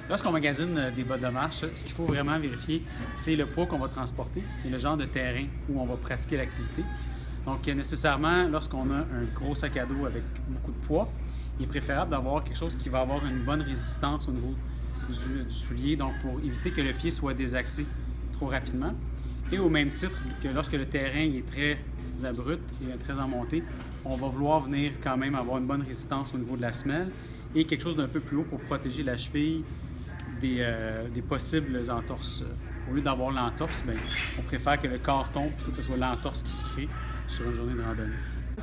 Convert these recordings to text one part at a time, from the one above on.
Lorsqu'on magasine des bottes de marche, ce qu'il faut vraiment vérifier, c'est le poids qu'on va transporter et le genre de terrain où on va pratiquer l'activité. Donc, nécessairement, lorsqu'on a un gros sac à dos avec beaucoup de poids, il est préférable d'avoir quelque chose qui va avoir une bonne résistance au niveau du soulier, donc pour éviter que le pied soit désaxé trop rapidement. Et au même titre que lorsque le terrain est très abrupt et très en montée, on va vouloir venir quand même avoir une bonne résistance au niveau de la semelle et quelque chose d'un peu plus haut pour protéger la cheville des possibles entorses. Au lieu d'avoir l'entorse, bien, on préfère que le corps tombe plutôt que ce soit l'entorse qui se crée sur une journée de randonnée.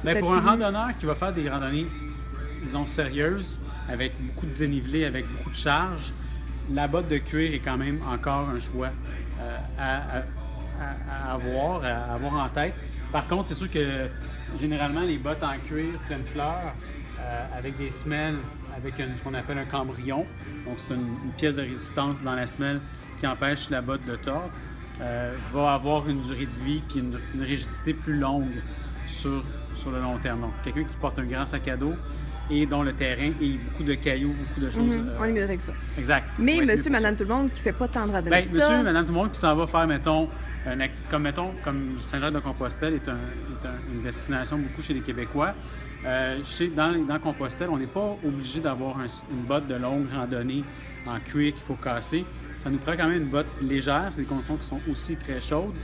Mais pour un randonneur qui va faire des randonnées, disons, sérieuses, avec beaucoup de dénivelé, avec beaucoup de charge, la botte de cuir est quand même encore un choix à avoir en tête. Par contre, c'est sûr que généralement, les bottes en cuir pleine fleur, avec des semelles, avec ce qu'on appelle un cambrion, donc c'est une pièce de résistance dans la semelle qui empêche la botte de tordre, va avoir une durée de vie et une rigidité plus longue sur le long terme. Donc, quelqu'un qui porte un grand sac à dos et dont le terrain et beaucoup de cailloux, beaucoup de choses. On est mieux avec ça. Exact. Mais monsieur, madame, tout le monde qui ne fait pas tant de randonnée. Bien, monsieur, madame, tout le monde qui s'en va faire, mettons, une activité comme Saint-Jacques-de-Compostelle est une destination beaucoup chez les Québécois. Dans Compostelle, on n'est pas obligé d'avoir une botte de longue randonnée en cuir qu'il faut casser. Ça nous prend quand même une botte légère. C'est des conditions qui sont aussi très chaudes.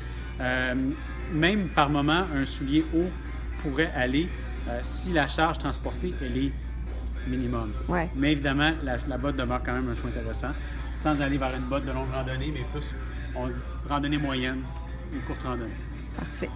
Même par moment, un soulier haut pourrait aller si la charge transportée, elle est minimum. Ouais. Mais évidemment, la botte demeure quand même un choix intéressant, sans aller vers une botte de longue randonnée, mais plus, on dit, randonnée moyenne, une courte randonnée. Parfait.